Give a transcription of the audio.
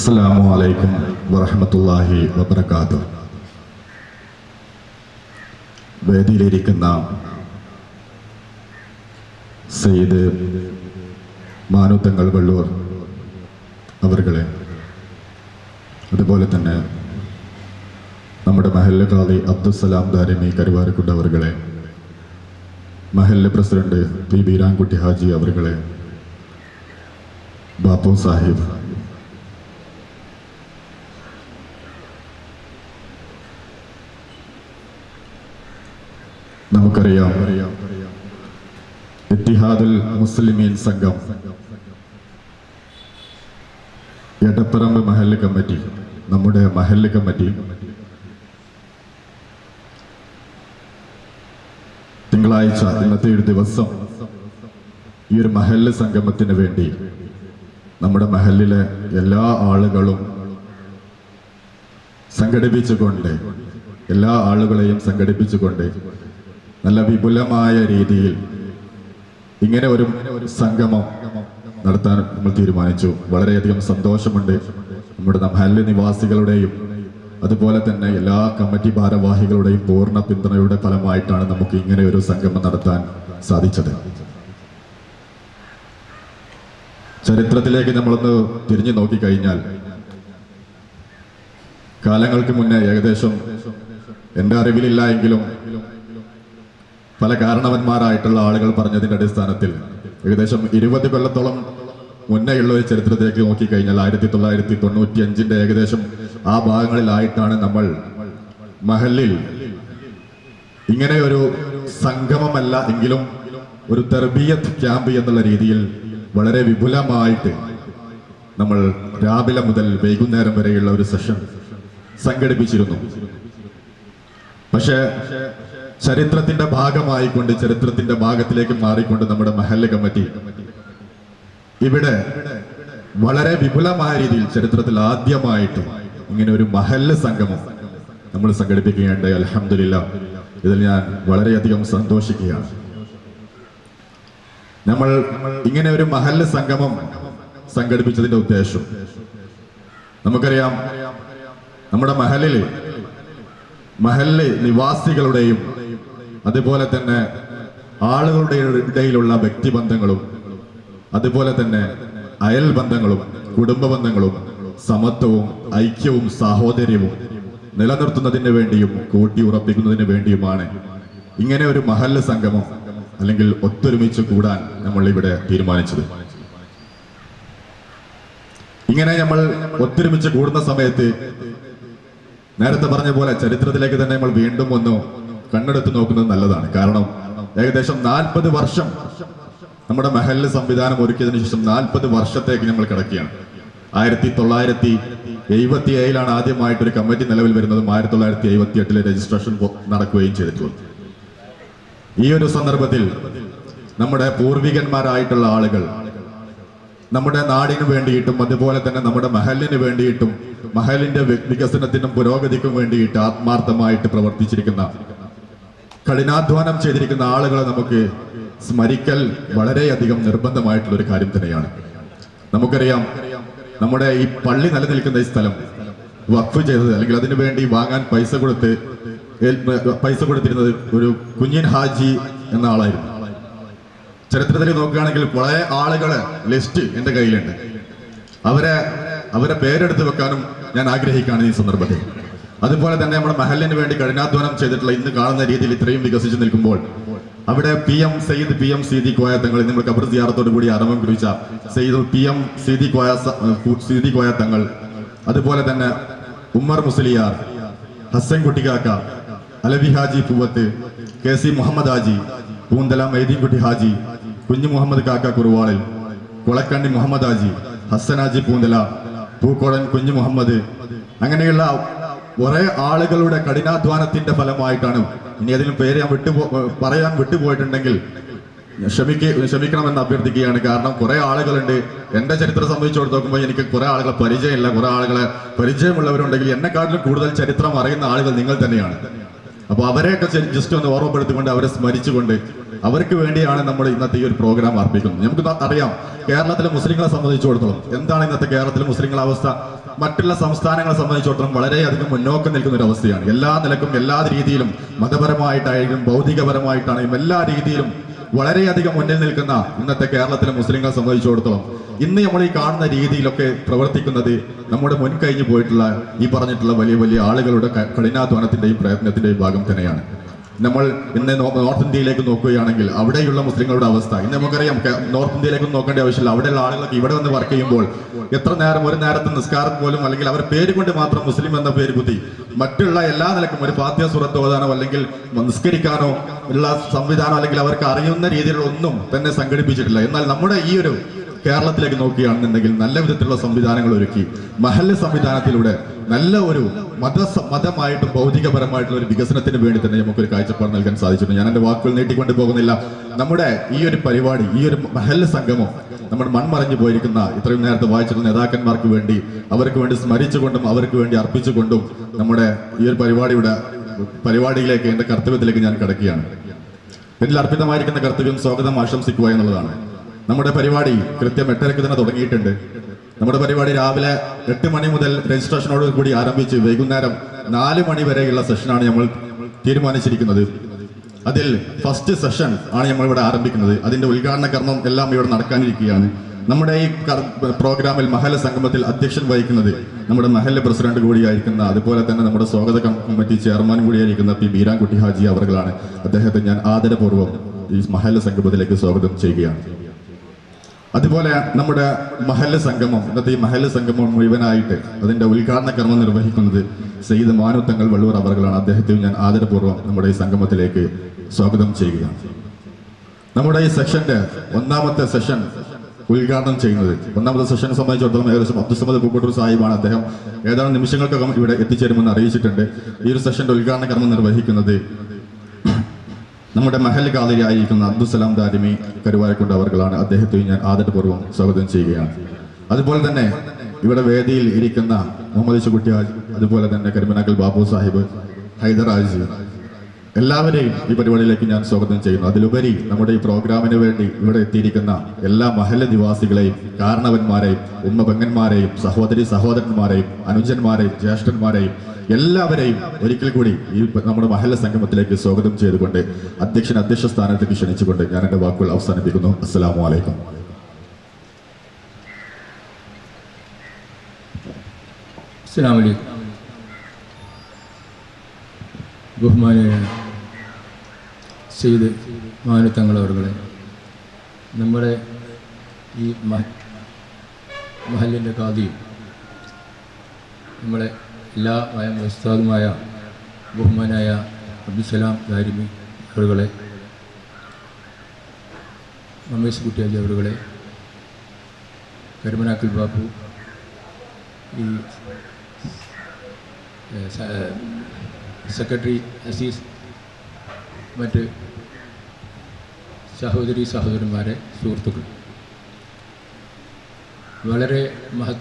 അസ്സലാമു അലൈക്കും വറഹ്മത്തുള്ളാഹി വബറകാതുഹു. വേദിയിലിരിക്കുന്ന സയ്യിദ് മാനുത്തങ്ങൾ വള്ളൂർ അവർകളെ, അതുപോലെ തന്നെ നമ്മുടെ മഹല്ല് ഖാദി അബ്ദുസ്സലാം ദാരിമി കരുവാരക്കുണ്ട് അവർകളെ, മഹല്ല് പ്രസിഡന്റ് പി ബീരാൻകുട്ടി ഹാജി അവർകളെ, ബാപ്പു സാഹിബ്, നമുക്കറിയാം ഇത്തിഹാദുൽ മുസ്ലിമീൻ സംഘം എടപ്പറമ്പ് മഹല്ല് കമ്മിറ്റി, നമ്മുടെ മഹല്ല് കമ്മിറ്റി തിങ്കളാഴ്ച, ഇന്നത്തെ ഒരു ദിവസം ഈ ഒരു മഹല്ല് സംഗമത്തിന് വേണ്ടി നമ്മുടെ മഹല്ലിലെ എല്ലാ ആളുകളും സംഘടിപ്പിച്ചുകൊണ്ട്, എല്ലാ ആളുകളെയും സംഘടിപ്പിച്ചുകൊണ്ട് നല്ല വിപുലമായ രീതിയിൽ ഇങ്ങനെ ഒരു സംഗമം നടത്താൻ നമ്മൾ തീരുമാനിച്ചു. വളരെയധികം സന്തോഷമുണ്ട്. നമ്മുടെ മഹല്ല് നിവാസികളുടെയും അതുപോലെ തന്നെ എല്ലാ കമ്മിറ്റി ഭാരവാഹികളുടെയും പൂർണ്ണ പിന്തുണയുടെ ഫലമായിട്ടാണ് നമുക്ക് ഇങ്ങനെ ഒരു സംഗമം നടത്താൻ സാധിച്ചത്. ചരിത്രത്തിലേക്ക് നമ്മളൊന്ന് തിരിഞ്ഞു നോക്കിക്കഴിഞ്ഞാൽ, കാലങ്ങൾക്ക് മുന്നേ, ഏകദേശം എൻ്റെ അറിവിലില്ല എങ്കിലും പല കാരണവന്മാരായിട്ടുള്ള ആളുകൾ പറഞ്ഞതിൻ്റെ അടിസ്ഥാനത്തിൽ ഏകദേശം 20 കൊല്ലത്തോളം മുന്നേയുള്ള ഒരു ചരിത്രത്തിലേക്ക് നോക്കിക്കഴിഞ്ഞാൽ 1995 ഏകദേശം ആ ഭാഗങ്ങളിലായിട്ടാണ് നമ്മൾ മഹല്ലിൽ ഇങ്ങനെ ഒരു സംഗമമല്ല എങ്കിലും ഒരു തർബിയത്ത് ക്യാമ്പ് എന്നുള്ള രീതിയിൽ വളരെ വിപുലമായിട്ട് നമ്മൾ രാവിലെ മുതൽ വൈകുന്നേരം വരെയുള്ള ഒരു സെഷൻ സംഘടിപ്പിച്ചിരുന്നു. പക്ഷേ ചരിത്രത്തിന്റെ ഭാഗമായിക്കൊണ്ട്, ചരിത്രത്തിന്റെ ഭാഗത്തിലേക്ക് മാറിക്കൊണ്ട് നമ്മുടെ മഹല്ല് കമ്മിറ്റി ഇവിടെ വളരെ വിപുലമായ രീതിയിൽ ചരിത്രത്തിൽ ആദ്യമായിട്ട് ഇങ്ങനെ ഒരു മഹല്ല് സംഗമം നമ്മൾ സംഘടിപ്പിക്കുകയുണ്ടായി. അൽഹംദുലില്ലാഹ്, ഇതിൽ ഞാൻ വളരെയധികം സന്തോഷിക്കുകയാണ്. നമ്മൾ ഇങ്ങനെ ഒരു മഹല്ല് സംഗമം സംഘടിപ്പിച്ചതിന്റെ ഉദ്ദേശം, നമുക്കറിയാം നമ്മുടെ മഹല്ല് നിവാസികളുടെയും അതുപോലെ തന്നെ ആളുകളുടെ ഇടയിലുള്ള വ്യക്തിബന്ധങ്ങളും അതുപോലെ തന്നെ അയൽ ബന്ധങ്ങളും കുടുംബ ബന്ധങ്ങളും സമത്വവും ഐക്യവും സാഹോദര്യവും നിലനിർത്തുന്നതിന് വേണ്ടിയും കൂട്ടി ഉറപ്പിക്കുന്നതിന് വേണ്ടിയുമാണ് ഇങ്ങനെ ഒരു മഹല്ല് സംഗമം അല്ലെങ്കിൽ ഒത്തൊരുമിച്ച് കൂടാൻ നമ്മൾ ഇവിടെ തീരുമാനിച്ചത്. ഇങ്ങനെ നമ്മൾ ഒത്തൊരുമിച്ച് കൂടുന്ന സമയത്ത് നേരത്തെ പറഞ്ഞ പോലെ ചരിത്രത്തിലേക്ക് തന്നെ നമ്മൾ വീണ്ടും ഒന്ന് കണ്ണെടുത്ത് നോക്കുന്നത് നല്ലതാണ്. കാരണം ഏകദേശം 40 വർഷം നമ്മുടെ മഹല്ല് സംവിധാനം ഒരുക്കിയതിനു ശേഷം 40 വർഷത്തേക്ക് നമ്മൾ കിടക്കുകയാണ്. 1977 ആദ്യമായിട്ടൊരു കമ്മിറ്റി നിലവിൽ വരുന്നതും 1978 രജിസ്ട്രേഷൻ നടക്കുകയും ചെയ്തിട്ടുള്ളത്. ഈ ഒരു സന്ദർഭത്തിൽ നമ്മുടെ പൂർവികന്മാരായിട്ടുള്ള ആളുകൾ നമ്മുടെ നാടിന് വേണ്ടിയിട്ടും അതുപോലെ തന്നെ നമ്മുടെ മഹല്ലിന് വേണ്ടിയിട്ടും മഹലിന്റെ വികസനത്തിനും പുരോഗതിക്കും വേണ്ടിയിട്ട് ആത്മാർത്ഥമായിട്ട് പ്രവർത്തിച്ചിരിക്കുന്ന, കഠിനാധ്വാനം ചെയ്തിരിക്കുന്ന ആളുകളെ നമുക്ക് സ്മരിക്കൽ വളരെയധികം നിർബന്ധമായിട്ടുള്ള ഒരു കാര്യം തന്നെയാണ്. നമുക്കറിയാം നമ്മുടെ ഈ പള്ളി നിലനിൽക്കുന്ന ഈ സ്ഥലം വഖഫ് ചെയ്തത് അല്ലെങ്കിൽ അതിനു വേണ്ടി വാങ്ങാൻ പൈസ കൊടുത്തിരുന്നത് ഒരു കുഞ്ഞൻ ഹാജി എന്ന ആളായിരുന്നു. ചരിത്രത്തിൽ നോക്കുകയാണെങ്കിൽ കുറെ ആളുകളെ ലിസ്റ്റ് എൻ്റെ കയ്യിലുണ്ട്. അവരെ പേരെടുത്ത് വെക്കാനും ഞാൻ ആഗ്രഹിക്കുകയാണ് ഈ സന്ദർഭത്തിൽ. അതുപോലെ തന്നെ നമ്മുടെ മഹല്ലിന് വേണ്ടി കഠിനാധ്വാനം ചെയ്തിട്ടുള്ള ഇന്ന് കാണുന്ന രീതിയിൽ ഇത്രയും വികസിച്ചു നിൽക്കുമ്പോൾ അവിടെ സയ്യിദ് പി എം സീതി കോയ തങ്ങൾ, നമ്മൾ ഖബർ സിയാറത്തോടു കൂടി ആരംഭം കുറിച്ച സയ്യിദ് പി എം സീതി കോയ തങ്ങൾ, അതുപോലെ തന്നെ ഉമ്മർ മുസ്ലിയാർ, ഹസൻ കുട്ടിക്കാക്ക, അലവി ഹാജി പൂവത്ത്, KC മുഹമ്മദ് ഹാജി, പൂന്തല മൈദീൻകുട്ടി ഹാജി, കുഞ്ഞു മുഹമ്മദ് കാക്ക കുറുവാളിൽ, കൊളക്കണ്ണി മുഹമ്മദ് ഹാജി, ഹസൻ ഹാജി പൂന്തല, പൂക്കോടൻ കുഞ്ഞു മുഹമ്മദ്, അങ്ങനെയുള്ള കുറെ ആളുകളുടെ കഠിനാധ്വാനത്തിന്റെ ഫലമായിട്ടാണ്. ഇനി അതിലും പേര് ഞാൻ പറയാൻ വിട്ടുപോയിട്ടുണ്ടെങ്കിൽ ക്ഷമിക്കണമെന്ന് അഭ്യർത്ഥിക്കുകയാണ്. കാരണം കുറെ ആളുകളുണ്ട്. എന്റെ ചരിത്രം സംബന്ധിച്ചോട് നോക്കുമ്പോൾ എനിക്ക് കുറെ ആളുകളെ പരിചയമില്ല. കുറെ ആളുകളെ പരിചയമുള്ളവരുണ്ടെങ്കിൽ എന്നെക്കാട്ടിലും കൂടുതൽ ചരിത്രം അറിയുന്ന ആളുകൾ നിങ്ങൾ തന്നെയാണ്. അപ്പൊ അവരെയൊക്കെ ജസ്റ്റ് ഒന്ന് ഓർമ്മപ്പെടുത്തിക്കൊണ്ട് അവരെ സ്മരിച്ചുകൊണ്ട് അവർക്ക് വേണ്ടിയാണ് നമ്മൾ ഇന്നത്തെ ഈ ഒരു പ്രോഗ്രാം അർപ്പിക്കുന്നത്. നമുക്ക് അറിയാം, കേരളത്തിലെ മുസ്ലിങ്ങളെ സംബന്ധിച്ചിടത്തോളം എന്താണ് ഇന്നത്തെ കേരളത്തിലെ മുസ്ലിങ്ങളുടെ അവസ്ഥ. മറ്റുള്ള സംസ്ഥാനങ്ങളെ സംബന്ധിച്ചിടത്തോളം വളരെയധികം മുന്നോക്കം നിൽക്കുന്ന ഒരു അവസ്ഥയാണ്. എല്ലാ നിലക്കും എല്ലാ രീതിയിലും മതപരമായിട്ടായാലും ഭൗതികപരമായിട്ടാണെങ്കിലും എല്ലാ രീതിയിലും വളരെയധികം മുന്നിൽ നിൽക്കുന്ന ഇന്നത്തെ കേരളത്തിലെ മുസ്ലിങ്ങളെ സംബന്ധിച്ചിടത്തോളം ഇന്ന് നമ്മൾ ഈ കാണുന്ന രീതിയിലൊക്കെ പ്രവർത്തിക്കുന്നത് നമ്മുടെ മുൻകഴിഞ്ഞു പോയിട്ടുള്ള ഈ പറഞ്ഞിട്ടുള്ള വലിയ വലിയ ആളുകളുടെ കഠിനാധ്വാനത്തിന്റെയും പ്രയത്നത്തിന്റെയും ഭാഗം തന്നെയാണ്. നമ്മൾ ഇന്ന് നോർത്ത് ഇന്ത്യയിലേക്ക് നോക്കുകയാണെങ്കിൽ അവിടെയുള്ള മുസ്ലിങ്ങളുടെ അവസ്ഥ ഇന്ന് നമുക്കറിയാം. നോർത്ത് ഇന്ത്യയിലേക്ക് നോക്കേണ്ട ആവശ്യമില്ല. അവിടെയുള്ള ആളുകളൊക്കെ ഇവിടെ വന്ന് വർക്ക് ചെയ്യുമ്പോൾ എത്ര നേരം ഒരു നേരത്തെ നിസ്കാരം പോലും അല്ലെങ്കിൽ അവർ പേര് കൊണ്ട് മാത്രം മുസ്ലിം എന്ന പേര് കുത്തി മറ്റുള്ള എല്ലാ നിലക്കും ഒരു ഫാത്തിഹ സൂറത്ത് ഓതാനോ അല്ലെങ്കിൽ നിസ്കരിക്കാനോ ഉള്ള സംവിധാനം അല്ലെങ്കിൽ അവർക്ക് അറിയുന്ന രീതിയിലുള്ള ഒന്നും തന്നെ സംഘടിപ്പിച്ചിട്ടില്ല. എന്നാൽ നമ്മുടെ ഈ ഒരു കേരളത്തിലേക്ക് നോക്കുകയാണെന്നുണ്ടെങ്കിൽ നല്ല വിധത്തിലുള്ള സംവിധാനങ്ങൾ ഒരുക്കി മഹല്ല് സംവിധാനത്തിലൂടെ നല്ല ഒരു മതമായിട്ടും ഭൗതികപരമായിട്ടുള്ള ഒരു വികസനത്തിന് വേണ്ടി തന്നെ നമുക്കൊരു കാഴ്ചപ്പാട് നൽകാൻ സാധിച്ചിട്ടുണ്ട്. ഞാൻ എൻ്റെ വാക്കുകൾ നീട്ടിക്കൊണ്ട് പോകുന്നില്ല. നമ്മുടെ ഈ ഒരു പരിപാടി, ഈ ഒരു മഹല്ല് സംഗമം നമ്മൾ മൺമറഞ്ഞു പോയിരിക്കുന്ന ഇത്രയും നേരത്തെ വായിച്ചിട്ടുള്ള നേതാക്കന്മാർക്ക് വേണ്ടി അവർക്ക് വേണ്ടി സ്മരിച്ചുകൊണ്ടും അവർക്ക് വേണ്ടി അർപ്പിച്ചുകൊണ്ടും നമ്മുടെ ഈ ഒരു പരിപാടിയിലേക്ക് എൻ്റെ കർത്തവ്യത്തിലേക്ക് ഞാൻ കിടക്കുകയാണ്. ഇതിൽ അർപ്പിതമായിരിക്കുന്ന കർത്തവ്യം സ്വാഗതം ആശംസിക്കുക എന്നുള്ളതാണ്. നമ്മുടെ പരിപാടി കൃത്യം 8:30 തന്നെ തുടങ്ങിയിട്ടുണ്ട്. നമ്മുടെ പരിപാടി രാവിലെ 8 മണി മുതൽ രജിസ്ട്രേഷനോട് കൂടി ആരംഭിച്ച് വൈകുന്നേരം 4 മണി വരെയുള്ള സെഷനാണ് നമ്മൾ തീരുമാനിച്ചിരിക്കുന്നത്. അതിൽ ഫസ്റ്റ് സെഷൻ ആണ് നമ്മൾ ഇവിടെ ആരംഭിക്കുന്നത്. അതിന്റെ ഉദ്ഘാടന കർമ്മം എല്ലാം ഇവിടെ നടക്കാനിരിക്കുകയാണ്. നമ്മുടെ ഈ പ്രോഗ്രാമിൽ മഹല്ല് സംഗമത്തിൽ അധ്യക്ഷൻ വഹിക്കുന്നത് നമ്മുടെ മഹല്ല് പ്രസിഡന്റ് കൂടിയായിരിക്കുന്ന അതുപോലെ തന്നെ നമ്മുടെ സ്വാഗത കമ്മിറ്റി ചെയർമാൻ കൂടിയായിരിക്കുന്ന പി ബീരാൻകുട്ടി ഹാജി അവറുകളാണ്. അദ്ദേഹത്തെ ഞാൻ ആദരപൂർവ്വം ഈ മഹല്ല് സംഗമത്തിലേക്ക് സ്വാഗതം ചെയ്യുകയാണ്. അതുപോലെ നമ്മുടെ മഹല്ല് സംഗമം, ഇന്നത്തെ ഈ മഹല്ല് സംഗമം മുഴുവനായിട്ട് അതിന്റെ ഉദ്ഘാടന കർമ്മം നിർവഹിക്കുന്നത് സയ്യിദ് മാനുത്തങ്ങൾ വള്ളൂർ അവറുകളാണ്. അദ്ദേഹത്തെയും ഞാൻ ആദരപൂർവ്വം നമ്മുടെ ഈ സംഗമത്തിലേക്ക് സ്വാഗതം ചെയ്യുകയാണ്. നമ്മുടെ ഈ സെഷന്റെ ഒന്നാമത്തെ സെഷൻ ഉദ്ഘാടനം ചെയ്യുന്നത്, ഒന്നാമത്തെ സെഷനെ സംബന്ധിച്ചിടത്തോളം ഏകദേശം അബ്ദുസ്സമദ് പൂക്കോട്ടൂർ സാഹിബാണ്. അദ്ദേഹം ഏതാനും നിമിഷങ്ങൾക്കകം ഇവിടെ എത്തിച്ചേരുമെന്ന് അറിയിച്ചിട്ടുണ്ട്. ഈ ഒരു സെഷന്റെ ഉദ്ഘാടന കർമ്മം നിർവഹിക്കുന്നത് നമ്മുടെ മഹല്ല് ഖാദിയായിരിക്കുന്ന അബ്ദുസ്സലാം ദാരിമി കരുവാരക്കുണ്ട് അവർകളാണ്. അദ്ദേഹത്തെയും ഞാൻ ആദരപൂർവ്വം സ്വാഗതം ചെയ്യുകയാണ്. അതുപോലെ തന്നെ ഇവിടെ വേദിയിൽ ഇരിക്കുന്ന മുഹമ്മദ് ഷുക്കുട്ടി ഹാജി, അതുപോലെ തന്നെ കരിമനാക്കൽ ബാബു സാഹിബ്, ഹൈദർ ഹാജി, എല്ലാവരെയും ഈ പരിപാടിയിലേക്ക് ഞാൻ സ്വാഗതം ചെയ്യുന്നു. അതിലുപരി നമ്മുടെ ഈ പ്രോഗ്രാമിന് വേണ്ടി ഇവിടെ എത്തിയിരിക്കുന്ന എല്ലാ മഹല്ല് നിവാസികളെയും, കാരണവന്മാരെയും, ഉമ്മ പെങ്ങന്മാരെയും, സഹോദരി സഹോദരന്മാരെയും, അനുജന്മാരെയും, ജ്യേഷ്ഠന്മാരെയും എല്ലാവരെയും ഒരിക്കൽ കൂടി ഈ നമ്മുടെ മഹല്ല് സംഗമത്തിലേക്ക് സ്വാഗതം ചെയ്തുകൊണ്ട് അധ്യക്ഷ സ്ഥാനത്തേക്ക് ക്ഷണിച്ചുകൊണ്ട് ഞാൻ എൻ്റെ വാക്കുകൾ അവസാനിപ്പിക്കുന്നു. അസ്സലാമു അലൈക്കും. അസ്സലാമു അലൈക്കും. ബഹുമാനീയ സയ്യിദ് മാനുത്തങ്ങൾ അവറുകളെ, നമ്മുടെ ഈ മഹല്ലിൻ്റെ ഖാദിയും നമ്മളെ എല്ലാ ഉസ്താദുമായ ബഹുമാനായ അബ്ദുസ്സലാം ദാരിമി അവറുകളെ, രമേശ് കുട്ടിയാജി അവറുകളെ, കരിമനാക്കൽ ബാബു, ഈ സെക്രട്ടറി അസീസ്, മറ്റ് സഹോദരന്മാരെ, സുഹൃത്തുക്കൾ, വളരെ